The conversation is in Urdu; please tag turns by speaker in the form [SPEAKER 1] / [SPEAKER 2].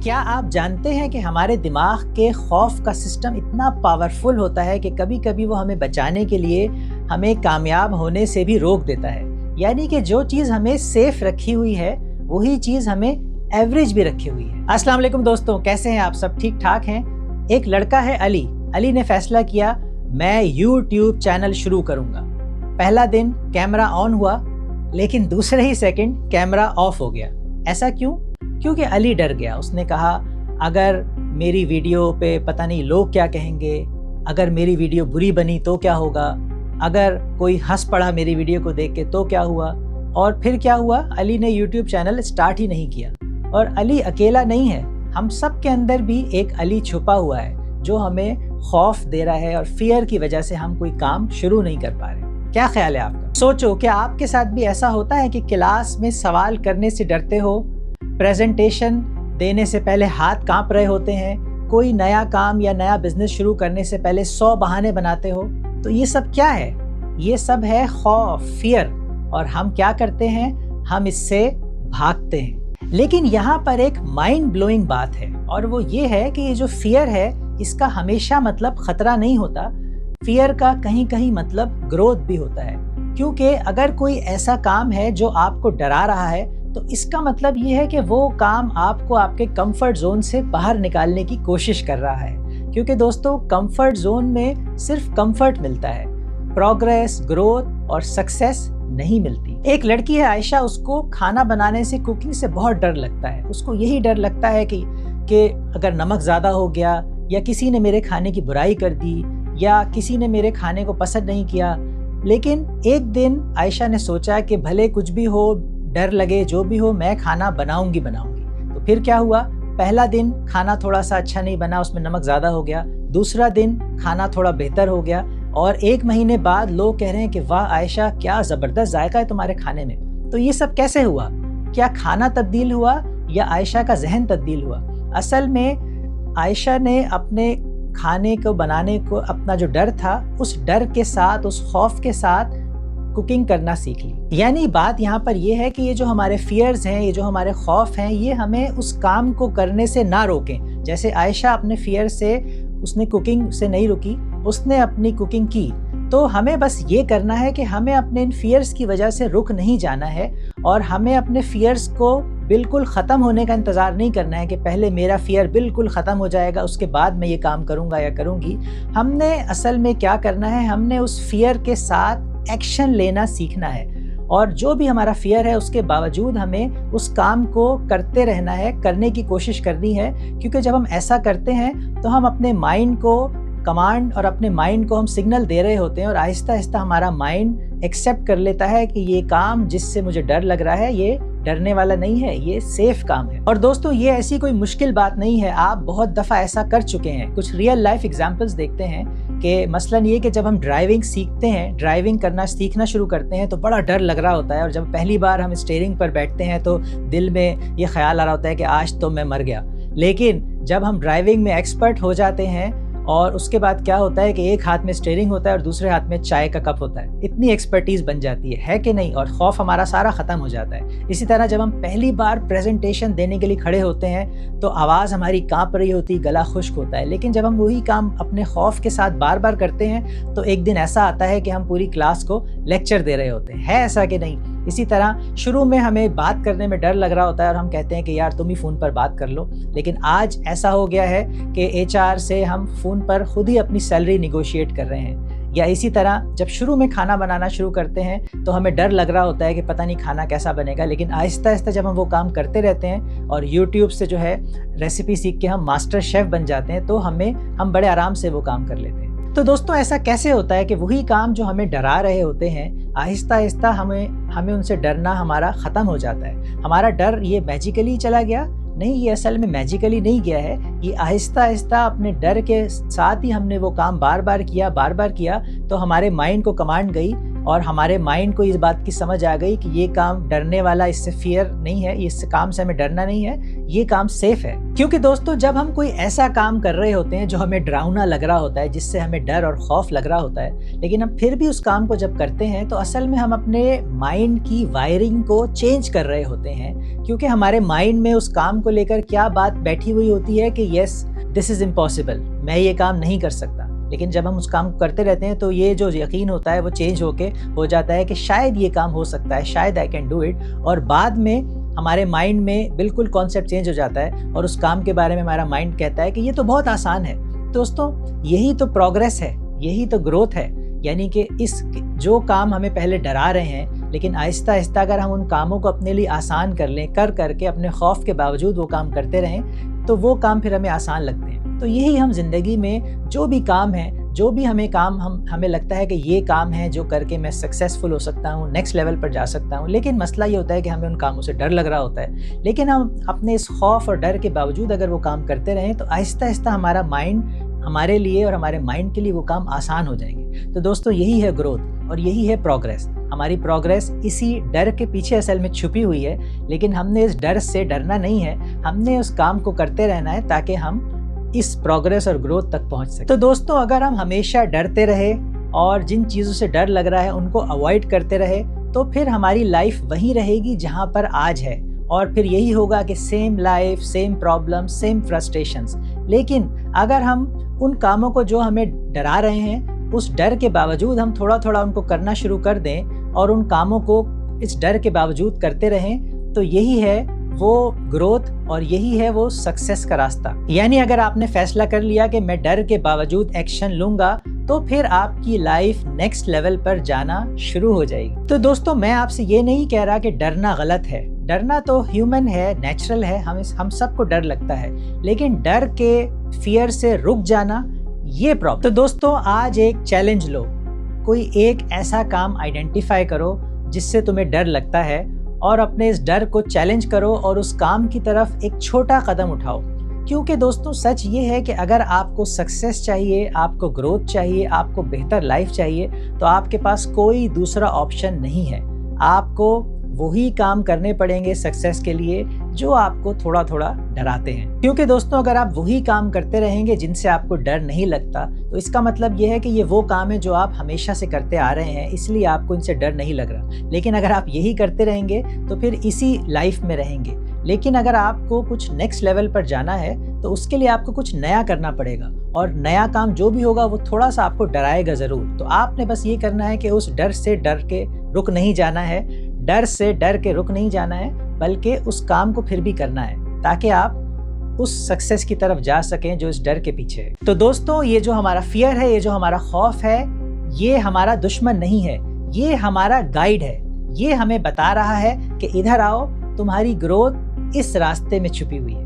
[SPEAKER 1] کیا آپ جانتے ہیں کہ ہمارے دماغ کے خوف کا سسٹم اتنا پاورفل ہوتا ہے کہ کبھی کبھی وہ ہمیں بچانے کے لیے ہمیں کامیاب ہونے سے بھی روک دیتا ہے. یعنی کہ جو چیز ہمیں سیف رکھی ہوئی ہے وہی چیز ہمیں ایوریج بھی رکھی ہوئی ہے. السلام علیکم دوستوں، کیسے ہیں آپ؟ سب ٹھیک ٹھاک ہیں؟ ایک لڑکا ہے علی نے فیصلہ کیا میں یوٹیوب چینل شروع کروں گا. پہلا دن کیمرہ آن ہوا لیکن دوسرے ہی سیکنڈ کیمرہ آف ہو گیا. ایسا کیوں؟ کیونکہ علی ڈر گیا. اس نے کہا اگر میری ویڈیو پہ پتہ نہیں لوگ کیا کہیں گے، اگر میری ویڈیو بری بنی تو کیا ہوگا، اگر کوئی ہنس پڑا میری ویڈیو کو دیکھ کے تو کیا ہوا. اور پھر کیا ہوا؟ علی نے یوٹیوب چینل سٹارٹ ہی نہیں کیا. اور علی اکیلا نہیں ہے، ہم سب کے اندر بھی ایک علی چھپا ہوا ہے جو ہمیں خوف دے رہا ہے اور فیئر کی وجہ سے ہم کوئی کام شروع نہیں کر پا رہے. کیا خیال ہے آپ کا؟ سوچو کہ آپ کے ساتھ بھی ایسا ہوتا ہے کہ کلاس میں سوال کرنے سے ڈرتے ہو، پریزنٹیشن دینے سے پہلے ہاتھ کانپ رہے ہوتے ہیں، کوئی نیا کام یا نیا بزنس شروع کرنے سے پہلے 100 بہانے بناتے ہو. تو یہ سب کیا ہے؟ یہ سب ہے خوف، فیئر. اور ہم کیا کرتے ہیں؟ ہم اس سے بھاگتے ہیں. لیکن یہاں پر ایک مائنڈ بلوئنگ بات ہے، اور وہ یہ ہے کہ یہ جو فیئر ہے اس کا ہمیشہ مطلب خطرہ نہیں ہوتا. فیئر کا کہیں کہیں مطلب گروتھ بھی ہوتا ہے. کیونکہ اگر کوئی ایسا کام ہے جو آپ کو ڈرا رہا ہے تو اس کا مطلب یہ ہے کہ وہ کام آپ کو آپ کے کمفرٹ زون سے باہر نکالنے کی کوشش کر رہا ہے. کیونکہ دوستوں کمفرٹ زون میں صرف کمفرٹ ملتا ہے، پروگریس، گروتھ اور سکسیس نہیں ملتی. ایک لڑکی ہے عائشہ، اس کو کھانا بنانے سے، کوکنگ سے بہت ڈر لگتا ہے. اس کو یہی ڈر لگتا ہے کہ اگر نمک زیادہ ہو گیا، یا کسی نے میرے کھانے کی برائی کر دی، یا کسی نے میرے کھانے کو پسند نہیں کیا. لیکن ایک دن عائشہ نے سوچا کہ بھلے کچھ بھی ہو، ڈر لگے جو بھی ہو، میں کھانا بناؤں گی. تو پھر کیا ہوا؟ پہلا دن کھانا تھوڑا سا اچھا نہیں بنا، اس میں نمک زیادہ ہو گیا. دوسرا دن کھانا تھوڑا بہتر ہو گیا، اور 1 مہینے بعد لوگ کہہ رہے ہیں کہ واہ عائشہ کیا زبردست ذائقہ ہے تمہارے کھانے میں. تو یہ سب کیسے ہوا؟ کیا کھانا تبدیل ہوا یا عائشہ کا ذہن تبدیل ہوا؟ اصل میں عائشہ نے اپنے کھانے کو بنانے کو، اپنا جو ڈر تھا اس ڈر کے ساتھ، اس خوف کے ساتھ کوکنگ کرنا سیکھ لی. یعنی بات یہاں پر یہ ہے کہ یہ جو ہمارے فیئرز ہیں، یہ جو ہمارے خوف ہیں، یہ ہمیں اس کام کو کرنے سے نہ روکیں. جیسے عائشہ اپنے فیئر سے، اس نے کوکنگ سے نہیں رکی، اس نے اپنی کوکنگ کی. تو ہمیں بس یہ کرنا ہے کہ ہمیں اپنے ان فیئرز کی وجہ سے رک نہیں جانا ہے، اور ہمیں اپنے فیئرز کو بالکل ختم ہونے کا انتظار نہیں کرنا ہے کہ پہلے میرا فیئر بالکل ختم ہو جائے گا، اس کے بعد میں یہ کام کروں گا یا کروں گی. ہم نے اصل میں کیا کرنا ہے؟ ہم نے اس فیئر کے ساتھ ایکشن لینا سیکھنا ہے، اور جو بھی ہمارا فیئر ہے اس کے باوجود ہمیں اس کام کو کرتے رہنا ہے، کرنے کی کوشش کرنی ہے. کیونکہ جب ہم ایسا کرتے ہیں تو ہم اپنے مائنڈ کو کمانڈ، اور اپنے مائنڈ کو ہم سگنل دے رہے ہوتے ہیں، اور آہستہ آہستہ ہمارا مائنڈ ایکسیپٹ کر لیتا ہے کہ یہ کام جس سے مجھے ڈر لگ رہا ہے یہ ڈرنے والا نہیں ہے، یہ سیف کام ہے. اور دوستوں یہ ایسی کوئی مشکل بات نہیں ہے، آپ بہت دفعہ ایسا کر چکے ہیں. کچھ ریئل لائف ایگزامپلز دیکھتے ہیں کہ مثلاً یہ کہ جب ہم ڈرائیونگ سیکھتے ہیں، ڈرائیونگ کرنا سیکھنا شروع کرتے ہیں تو بڑا ڈر لگ رہا ہوتا ہے، اور جب پہلی بار ہم اسٹیئرنگ پر بیٹھتے ہیں تو دل میں یہ خیال آ رہا ہوتا ہے کہ آج تو میں مر گیا. لیکن جب ہم ڈرائیونگ میں ایکسپرٹ ہو جاتے ہیں، اور اس کے بعد کیا ہوتا ہے کہ ایک ہاتھ میں اسٹیئرنگ ہوتا ہے اور دوسرے ہاتھ میں چائے کا کپ ہوتا ہے. اتنی ایکسپرٹیز بن جاتی ہے کہ نہیں؟ اور خوف ہمارا سارا ختم ہو جاتا ہے. اسی طرح جب ہم پہلی بار پریزنٹیشن دینے کے لیے کھڑے ہوتے ہیں تو آواز ہماری کانپ رہی ہوتی، گلا خشک ہوتا ہے. لیکن جب ہم وہی کام اپنے خوف کے ساتھ بار بار کرتے ہیں تو ایک دن ایسا آتا ہے کہ ہم پوری کلاس کو لیکچر دے رہے ہوتے ہیں. ہے ایسا کہ نہیں؟ اسی طرح شروع میں ہمیں بات کرنے میں ڈر لگ رہا ہوتا ہے، اور ہم کہتے ہیں کہ یار تم ہی فون پر بات کر لو. لیکن آج ایسا ہو گیا ہے کہ HR سے ہم فون پر خود ہی اپنی سیلری نیگوشیٹ کر رہے ہیں. یا اسی طرح جب شروع میں کھانا بنانا شروع کرتے ہیں تو ہمیں ڈر لگ رہا ہوتا ہے کہ پتہ نہیں کھانا کیسا بنے گا. لیکن آہستہ آہستہ جب ہم وہ کام کرتے رہتے ہیں اور یوٹیوب سے جو ہے ریسیپی سیکھ کے ہم ماسٹر شیف بن جاتے ہیں تو ہم بڑے آرام سے وہ کام کر لیتے ہیں. تو دوستوں ایسا کیسے ہوتا ہے کہ وہی کام جو ہمیں ڈرا رہے ہوتے ہیں آہستہ آہستہ ہمیں ان سے ڈرنا ہمارا ختم ہو جاتا ہے؟ ہمارا ڈر یہ میجیکلی چلا گیا؟ نہیں، یہ اصل میں میجیکلی نہیں گیا ہے. یہ آہستہ آہستہ اپنے ڈر کے ساتھ ہی ہم نے وہ کام بار بار کیا تو ہمارے مائنڈ کو کمانڈ گئی اور ہمارے مائنڈ کو اس بات کی سمجھ آ گئی کہ یہ کام ڈرنے والا، اس سے فیئر نہیں ہے، اس کام سے ہمیں ڈرنا نہیں ہے، یہ کام سیف ہے۔ کیونکہ دوستو جب ہم کوئی ایسا کام کر رہے ہوتے ہیں جو ہمیں ڈراؤنا لگ رہا ہوتا ہے، جس سے ہمیں ڈر اور خوف لگ رہا ہوتا ہے، لیکن ہم پھر بھی اس کام کو جب کرتے ہیں تو اصل میں ہم اپنے مائنڈ کی وائرنگ کو چینج کر رہے ہوتے ہیں، کیونکہ ہمارے مائنڈ میں اس کام کو لے کر کیا بات بیٹھی ہوئی ہوتی ہے کہ یس دس از امپاسبل، میں یہ کام نہیں کر سکتا۔ لیکن جب ہم اس کام کو کرتے رہتے ہیں تو یہ جو یقین ہوتا ہے وہ چینج ہو جاتا ہے کہ شاید یہ کام ہو سکتا ہے، شاید آئی کین ڈو اٹ، اور بعد میں ہمارے مائنڈ میں بالکل کانسیپٹ چینج ہو جاتا ہے اور اس کام کے بارے میں ہمارا مائنڈ کہتا ہے کہ یہ تو بہت آسان ہے۔ دوستوں یہی تو پروگریس ہے، یہی تو گروتھ ہے، یعنی کہ جو کام ہمیں پہلے ڈرا رہے ہیں، لیکن آہستہ آہستہ اگر ہم ان کاموں کو اپنے لیے آسان کر لیں، کر کے اپنے خوف کے باوجود وہ کام کرتے رہیں، تو وہ کام پھر ہمیں آسان لگتے ہیں۔ تو یہی ہم زندگی میں جو بھی کام ہے، جو بھی ہمیں لگتا ہے کہ یہ کام ہے جو کر کے میں سکسیسفل ہو سکتا ہوں، نیکسٹ لیول پر جا سکتا ہوں، لیکن مسئلہ یہ ہوتا ہے کہ ہمیں ان کاموں سے ڈر لگ رہا ہوتا ہے، لیکن ہم اپنے اس خوف اور ڈر کے باوجود اگر وہ کام کرتے رہیں تو آہستہ آہستہ ہمارا مائنڈ ہمارے لیے اور ہمارے مائنڈ کے لیے وہ کام آسان ہو جائیں گے۔ تو دوستو یہی ہے گروتھ اور یہی ہے پروگریس۔ ہماری پروگریس اسی ڈر کے پیچھے اصل میں چھپی ہوئی ہے، لیکن ہم نے اس ڈر سے ڈرنا نہیں ہے، ہم نے اس کام کو کرتے رہنا ہے تاکہ ہم اس پروگریس اور گروتھ تک پہنچ سکیں۔ تو دوستو اگر ہم ہمیشہ ڈرتے رہے اور جن چیزوں سے ڈر لگ رہا ہے ان کو اوائڈ کرتے رہے تو پھر ہماری لائف وہیں رہے گی جہاں پر آج ہے، اور پھر یہی ہوگا کہ same life, same problem, same frustrations. لیکن اگر ہم ان کاموں کو جو ہمیں ڈرا رہے ہیں اس ڈر کے باوجود ہم تھوڑا تھوڑا ان کو کرنا شروع کر دیں اور ان کاموں کو اس ڈر کے باوجود کرتے رہیں، تو یہی ہے وہ گروتھ اور یہی ہے وہ سکسیس کا راستہ۔ یعنی اگر آپ نے فیصلہ کر لیا کہ میں ڈر کے باوجود ایکشن لوں گا تو پھر آپ کی لائف نیکسٹ لیول پر جانا شروع ہو جائے گی۔ تو دوستو میں آپ سے یہ نہیں کہہ رہا کہ ڈرنا غلط ہے، ڈرنا تو ہیومن ہے، نیچرل ہے، ہم سب کو ڈر لگتا ہے، لیکن ڈر کے فیئر سے رک جانا یہ پرابلم۔ تو دوستو آج ایک چیلنج لو، کوئی ایک ایسا کام آئیڈینٹیفائی کرو جس سے تمہیں ڈر لگتا ہے اور اپنے اس ڈر کو چیلنج کرو اور اس کام کی طرف ایک چھوٹا قدم اٹھاؤ۔ کیونکہ دوستو سچ یہ ہے کہ اگر آپ کو سکسیس چاہیے، آپ کو گروتھ چاہیے، آپ کو بہتر لائف چاہیے، تو آپ کے پاس کوئی دوسرا آپشن نہیں ہے۔ آپ کو وہی کام کرنے پڑیں گے سکسیس کے لیے جو آپ کو تھوڑا تھوڑا ڈراتے ہیں۔ کیونکہ دوستوں اگر آپ وہی کام کرتے رہیں گے جن سے آپ کو ڈر نہیں لگتا تو اس کا مطلب یہ ہے کہ یہ وہ کام ہے جو آپ ہمیشہ سے کرتے آ رہے ہیں، اس لیے آپ کو ان سے ڈر نہیں لگ رہا۔ لیکن اگر آپ یہی کرتے رہیں گے تو پھر اسی لائف میں رہیں گے۔ لیکن اگر آپ کو کچھ نیکسٹ لیول پر جانا ہے تو اس کے لیے آپ کو کچھ نیا کرنا پڑے گا، اور نیا کام جو بھی ہوگا وہ تھوڑا سا آپ کو ڈرائے گا ضرور۔ تو آپ نے بس یہ کرنا ہے کہ اس ڈر سے ڈر کے رک نہیں جانا ہے، ڈر سے ڈر کے رک نہیں جانا ہے، بلکہ اس کام کو پھر بھی کرنا ہے تاکہ آپ اس سکسیس کی طرف جا سکیں جو اس ڈر کے پیچھے ہے۔ تو دوستوں یہ جو ہمارا فیئر ہے، یہ جو ہمارا خوف ہے، یہ ہمارا دشمن نہیں ہے، یہ ہمارا گائیڈ ہے۔ یہ ہمیں بتا رہا ہے کہ ادھر آؤ، تمہاری گروتھ اس راستے میں چھپی ہوئی ہے۔